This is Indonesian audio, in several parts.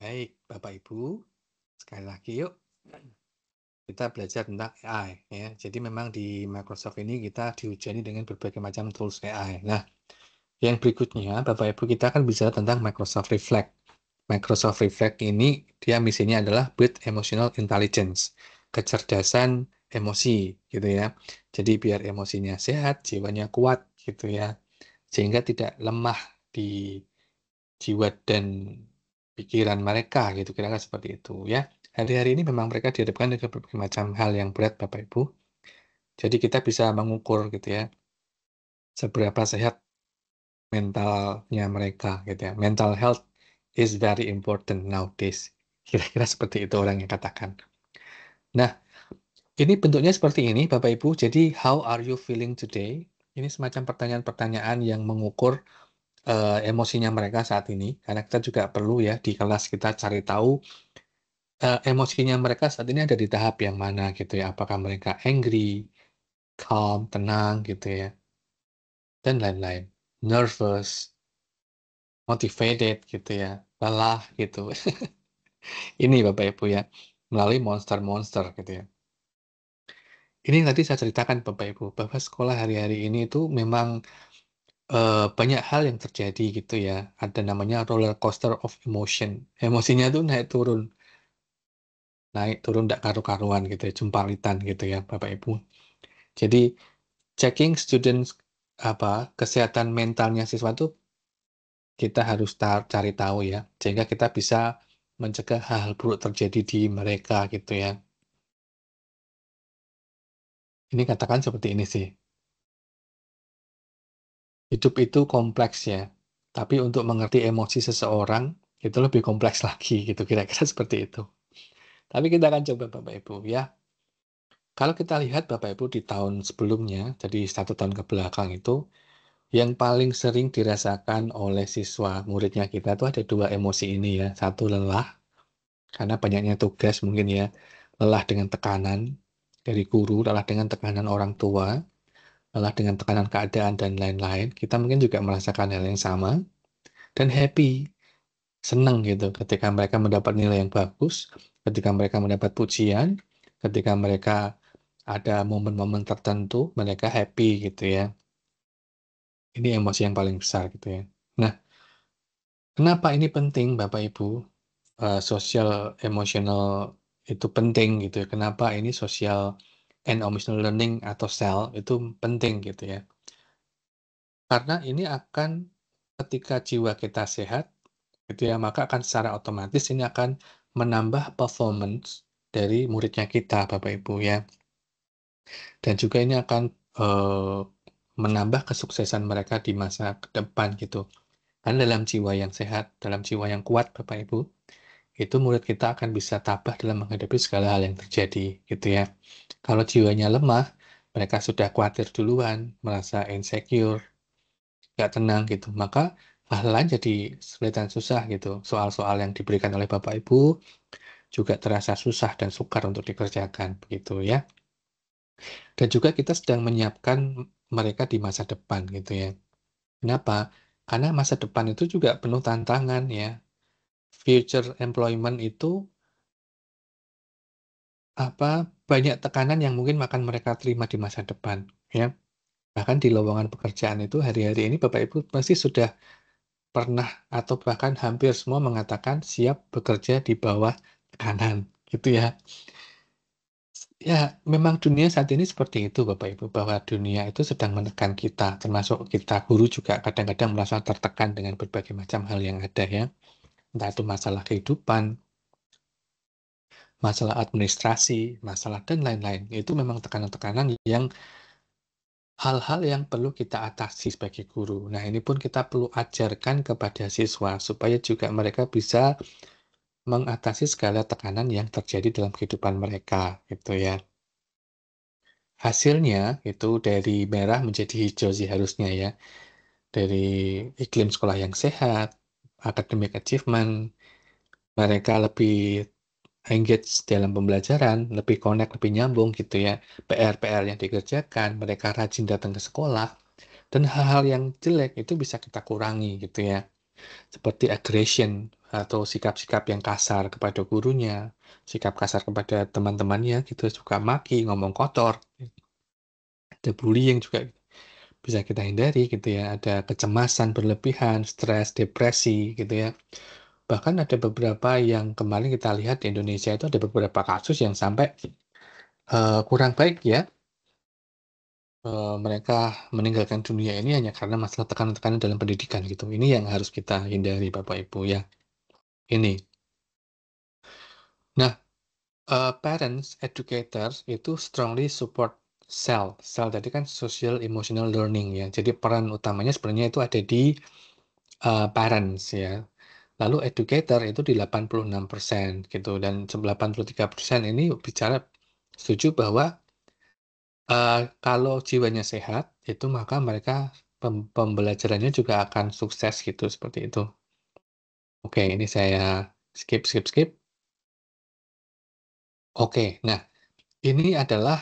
Baik, Bapak Ibu, sekali lagi yuk kita belajar tentang AI ya. Jadi memang di Microsoft ini kita dihujani dengan berbagai macam tools AI. Nah, yang berikutnya Bapak Ibu kita akan bicara tentang Microsoft Reflect. Microsoft Reflect ini dia misinya adalah build emotional intelligence, kecerdasan emosi gitu ya. Jadi biar emosinya sehat, jiwanya kuat gitu ya. Sehingga tidak lemah di jiwa dan pikiran mereka gitu, kira-kira seperti itu ya. Hari-hari ini memang mereka dihadapkan dengan berbagai macam hal yang berat Bapak Ibu. Jadi kita bisa mengukur gitu ya, seberapa sehat mentalnya mereka gitu ya. Mental health is very important nowadays. Kira-kira seperti itu orang yang katakan. Nah, ini bentuknya seperti ini Bapak Ibu. Jadi how are you feeling today? Ini semacam pertanyaan-pertanyaan yang mengukur emosinya mereka saat ini. Karena kita juga perlu ya di kelas kita cari tahu emosinya mereka saat ini ada di tahap yang mana gitu ya, apakah mereka angry, calm, tenang gitu ya, dan lain-lain. Nervous, motivated gitu ya, lelah gitu. Ini Bapak Ibu ya, melalui monster-monster gitu ya. Ini yang tadi saya ceritakan Bapak Ibu, bahwa sekolah hari-hari ini itu memang, banyak hal yang terjadi gitu ya, ada namanya roller coaster of emotion. Emosinya tuh naik turun ndak karu-karuan gitu ya, jumpalitan gitu ya Bapak Ibu. Jadi checking students kesehatan mentalnya siswa itu kita harus cari tahu ya, sehingga kita bisa mencegah hal-hal buruk terjadi di mereka gitu ya. Ini katakan seperti ini sih, hidup itu kompleks ya, tapi untuk mengerti emosi seseorang itu lebih kompleks lagi gitu, kira-kira seperti itu. Tapi kita akan coba Bapak Ibu ya. Kalau kita lihat Bapak Ibu di tahun sebelumnya, jadi 1 tahun ke belakang itu, yang paling sering dirasakan oleh siswa muridnya kita tuh ada 2 emosi ini ya. Satu lelah, karena banyaknya tugas mungkin ya. Lelah dengan tekanan dari guru, lelah dengan tekanan orang tua, lelah dengan tekanan keadaan dan lain-lain. Kita mungkin juga merasakan hal yang sama. Dan happy, senang gitu ketika mereka mendapat nilai yang bagus, ketika mereka mendapat pujian, ketika mereka ada momen-momen tertentu, mereka happy gitu ya. Ini emosi yang paling besar gitu ya. Nah, kenapa ini penting Bapak Ibu, social emotional itu penting gitu ya, kenapa ini social and emotional learning atau SEL itu penting gitu ya. Karena ini akan ketika jiwa kita sehat gitu ya, maka akan secara otomatis ini akan menambah performance dari muridnya kita Bapak Ibu ya. Dan juga ini akan, menambah kesuksesan mereka di masa ke depan gitu. Karena dalam jiwa yang sehat, dalam jiwa yang kuat Bapak Ibu, itu murid kita akan bisa tabah dalam menghadapi segala hal yang terjadi, gitu ya. Kalau jiwanya lemah, mereka sudah khawatir duluan, merasa insecure, nggak tenang gitu, maka hal lain jadi sulit dan susah gitu. Soal-soal yang diberikan oleh Bapak Ibu juga terasa susah dan sukar untuk dikerjakan, begitu ya. Dan juga kita sedang menyiapkan mereka di masa depan gitu ya. Kenapa? Karena masa depan itu juga penuh tantangan ya. Future employment itu banyak tekanan yang mungkin akan mereka terima di masa depan, ya. Bahkan di lowongan pekerjaan itu hari-hari ini Bapak Ibu pasti sudah pernah atau bahkan hampir semua mengatakan siap bekerja di bawah tekanan, gitu ya. Ya, memang dunia saat ini seperti itu Bapak Ibu, bahwa dunia itu sedang menekan kita, termasuk kita guru juga kadang-kadang merasa tertekan dengan berbagai macam hal yang ada ya. Entah itu masalah kehidupan, masalah administrasi, masalah dan lain-lain. Itu memang tekanan-tekanan yang hal-hal yang perlu kita atasi sebagai guru. Nah, ini pun kita perlu ajarkan kepada siswa supaya juga mereka bisa mengatasi segala tekanan yang terjadi dalam kehidupan mereka, gitu ya. Hasilnya itu dari merah menjadi hijau sih harusnya ya. Dari iklim sekolah yang sehat, academic achievement, mereka lebih engage dalam pembelajaran, lebih connect, lebih nyambung gitu ya. PR-PR yang dikerjakan, mereka rajin datang ke sekolah, dan hal-hal yang jelek itu bisa kita kurangi gitu ya. Seperti aggression, atau sikap-sikap yang kasar kepada gurunya, sikap kasar kepada teman-temannya gitu, suka maki, ngomong kotor, ada bullying juga bisa kita hindari gitu ya, ada kecemasan berlebihan, stres, depresi gitu ya. Bahkan ada beberapa yang kemarin kita lihat di Indonesia itu ada beberapa kasus yang sampai, kurang baik ya, mereka meninggalkan dunia ini hanya karena masalah tekanan-tekanan dalam pendidikan gitu. Ini yang harus kita hindari Bapak Ibu ya, ini. Nah, parents, educators itu strongly support SEL. SEL tadi kan social emotional learning ya. Jadi peran utamanya sebenarnya itu ada di, parents ya. Lalu educator itu di 86% gitu dan 83% ini bicara setuju bahwa, kalau jiwanya sehat itu maka mereka pembelajarannya juga akan sukses gitu, seperti itu. Oke, ini saya skip skip skip. Oke, nah ini adalah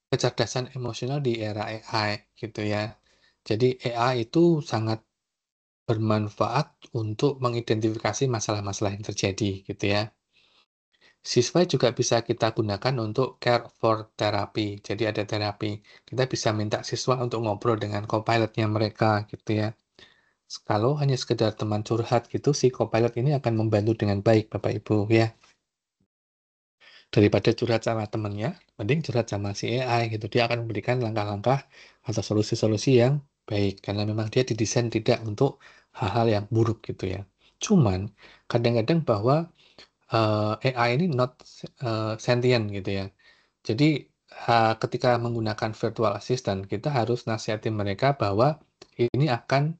kecerdasan emosional di era AI gitu ya. Jadi AI itu sangat bermanfaat untuk mengidentifikasi masalah-masalah yang terjadi gitu ya. Siswa juga bisa kita gunakan untuk care for therapy. Jadi ada terapi. Kita bisa minta siswa untuk ngobrol dengan copilot-nya mereka gitu ya. Kalau hanya sekedar teman curhat gitu, si copilot ini akan membantu dengan baik Bapak Ibu ya. Daripada curhat sama temennya, mending curhat sama si AI gitu. Dia akan memberikan langkah-langkah atau solusi-solusi yang baik, karena memang dia didesain tidak untuk hal-hal yang buruk gitu ya. Cuman, kadang-kadang bahwa, AI ini not, sentient gitu ya. Jadi, ketika menggunakan virtual assistant, kita harus nasihatin mereka bahwa ini akan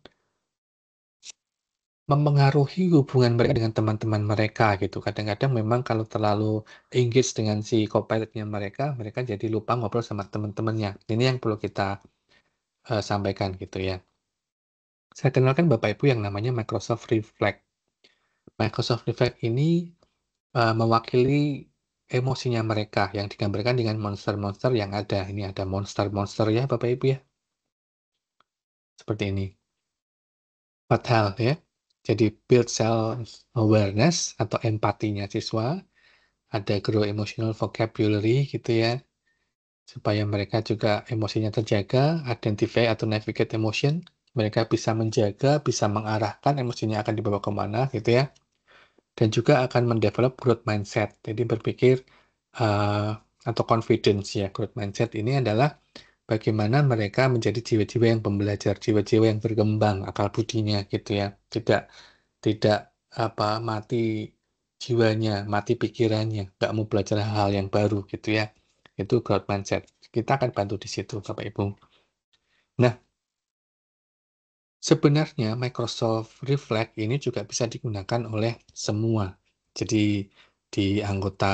mempengaruhi hubungan mereka dengan teman-teman mereka gitu. Kadang-kadang memang kalau terlalu engage dengan si copilot-nya mereka, mereka jadi lupa ngobrol sama teman-temannya. Ini yang perlu kita, sampaikan gitu ya. Saya kenalkan Bapak Ibu yang namanya Microsoft Reflect. Microsoft Reflect ini, mewakili emosinya mereka yang digambarkan dengan monster-monster yang ada. Ini ada monster-monster ya Bapak Ibu ya, seperti ini. 4 hal ya. Jadi build self awareness atau empatinya siswa, ada grow emotional vocabulary gitu ya, supaya mereka juga emosinya terjaga, identify atau navigate emotion, mereka bisa menjaga, bisa mengarahkan emosinya akan dibawa kemana gitu ya, dan juga akan mendevelop growth mindset. Jadi berpikir, atau confidence ya, growth mindset ini adalah bagaimana mereka menjadi jiwa-jiwa yang pembelajar, jiwa-jiwa yang berkembang akal budinya gitu ya. Tidak tidak mati jiwanya, mati pikirannya, nggak mau belajar hal-hal yang baru gitu ya. Itu growth mindset. Kita akan bantu di situ Bapak Ibu. Nah, sebenarnya Microsoft Reflect ini juga bisa digunakan oleh semua. Jadi di anggota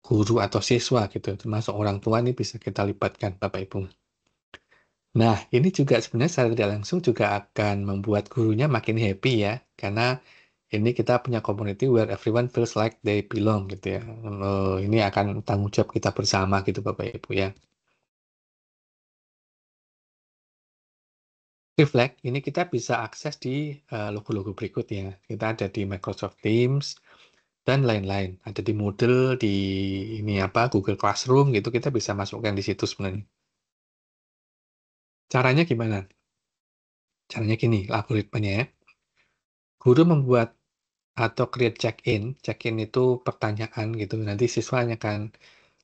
guru atau siswa gitu, termasuk orang tua ini bisa kita libatkan Bapak Ibu. Nah, ini juga sebenarnya secara tidak langsung juga akan membuat gurunya makin happy ya, karena ini kita punya community where everyone feels like they belong gitu ya. Ini akan tanggung jawab kita bersama gitu Bapak Ibu ya. Reflect ini kita bisa akses di logo-logo berikut ya. Kita ada di Microsoft Teams dan lain-lain. Ada di Moodle, di ini Google Classroom gitu kita bisa masukkan di situ sebenarnya. Caranya gimana? Caranya gini, algoritmanya ya. Guru membuat atau create check-in. Check-in itu pertanyaan gitu. Nanti siswanya akan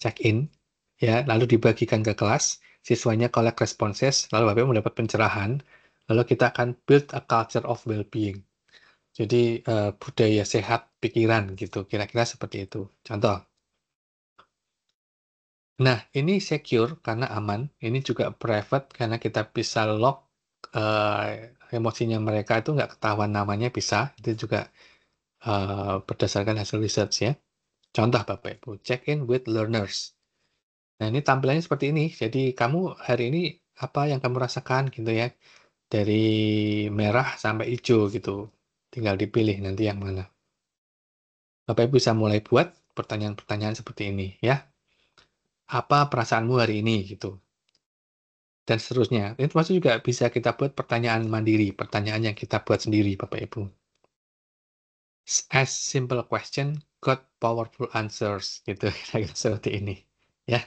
check-in ya, lalu dibagikan ke kelas, siswanya collect responses, lalu Bapak Ibu mendapat pencerahan, lalu kita akan build a culture of well-being. Jadi budaya sehat pikiran gitu, kira-kira seperti itu. Contoh. Nah, ini secure karena aman, ini juga private karena kita bisa lock emosinya mereka itu nggak ketahuan namanya bisa, itu juga berdasarkan hasil research ya. Contoh Bapak Ibu, check-in with learners. Nah, ini tampilannya seperti ini. Jadi kamu hari ini apa yang kamu rasakan gitu ya. Dari merah sampai hijau gitu. Tinggal dipilih nanti yang mana. Bapak Ibu bisa mulai buat pertanyaan-pertanyaan seperti ini ya. Apa perasaanmu hari ini gitu. Dan seterusnya. Ini termasuk juga bisa kita buat pertanyaan mandiri, pertanyaan yang kita buat sendiri Bapak Ibu. As simple question got powerful answers gitu, kira-kira seperti ini, ya.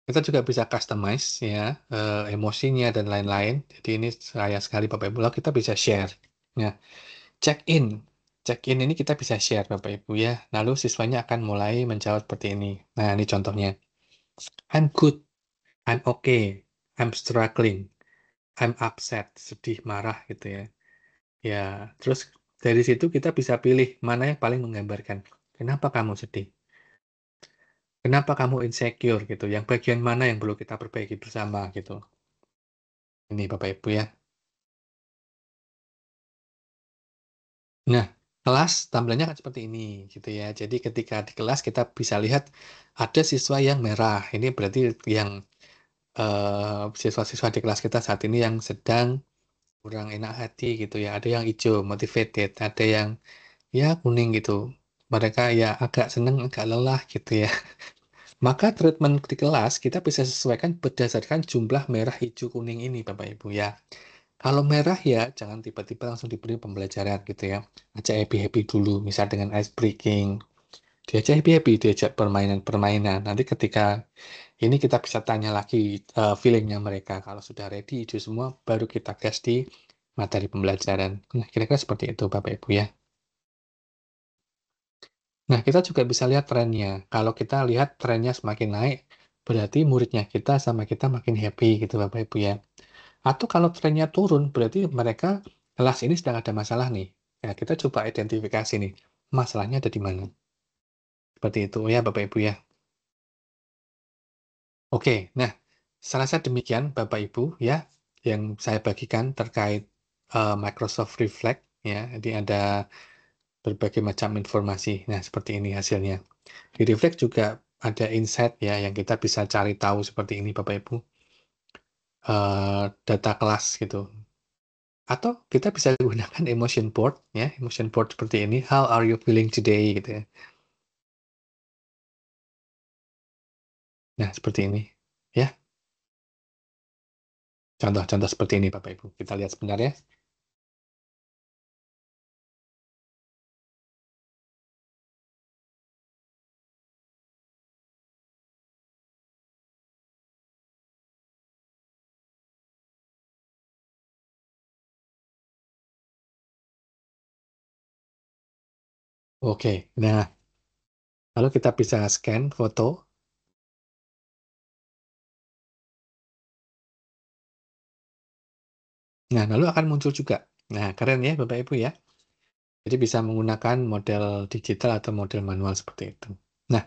Kita juga bisa customize ya, emosinya dan lain-lain. Jadi ini saya sekali Bapak Ibu, lalu kita bisa share. Nah, check-in. Check-in ini kita bisa share Bapak Ibu ya, lalu siswanya akan mulai menjawab seperti ini. Nah, ini contohnya. I'm good, I'm okay, I'm struggling, I'm upset, sedih, marah gitu ya. Ya, terus dari situ kita bisa pilih mana yang paling menggambarkan. Kenapa kamu sedih? Kenapa kamu insecure gitu? Yang bagian mana yang perlu kita perbaiki bersama gitu. Ini Bapak Ibu ya. Nah, kelas tampilannya kan seperti ini gitu ya. Jadi ketika di kelas kita bisa lihat ada siswa yang merah. Ini berarti yang siswa-siswa di kelas kita saat ini yang sedang kurang enak hati gitu ya. Ada yang hijau, motivated, ada yang ya kuning gitu. Mereka ya agak seneng, agak lelah gitu ya. Maka treatment di kelas kita bisa sesuaikan berdasarkan jumlah merah, hijau, kuning ini Bapak Ibu ya. Kalau merah ya jangan tiba-tiba langsung diberi pembelajaran gitu ya. Ajak happy-happy dulu, misal dengan ice breaking. Diajak happy-happy, diajak permainan-permainan. Nanti ketika ini kita bisa tanya lagi feelingnya mereka. Kalau sudah ready, hijau semua, baru kita gas di materi pembelajaran. Nah, kira-kira seperti itu Bapak Ibu ya. Nah, kita juga bisa lihat trennya. Kalau kita lihat trennya semakin naik, berarti muridnya kita sama kita makin happy gitu Bapak Ibu ya. Atau kalau trennya turun, berarti mereka kelas ini sedang ada masalah nih. Ya, kita coba identifikasi nih, masalahnya ada di mana. Seperti itu ya Bapak Ibu ya. Oke, nah serasa demikian Bapak Ibu ya, yang saya bagikan terkait Microsoft Reflect ya. Jadi ada berbagai macam informasi. Nah, seperti ini hasilnya. Di Reflect juga ada insight ya yang kita bisa cari tahu seperti ini Bapak Ibu. Data kelas gitu. Atau kita bisa gunakan emotion board ya, emotion board seperti ini. How are you feeling today gitu ya. Nah, seperti ini. Ya, contoh-contoh seperti ini Bapak Ibu. Kita lihat sebentar ya. Oke, nah lalu kita bisa scan foto. Nah, lalu akan muncul juga. Nah, keren ya Bapak Ibu ya. Jadi bisa menggunakan model digital atau model manual seperti itu. Nah,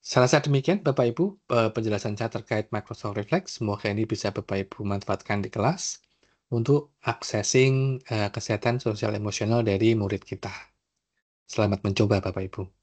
saya rasa demikian Bapak Ibu penjelasan saya terkait Microsoft Reflex. Semoga ini bisa Bapak Ibu manfaatkan di kelas untuk accessing kesehatan sosial emosional dari murid kita. Selamat mencoba Bapak Ibu.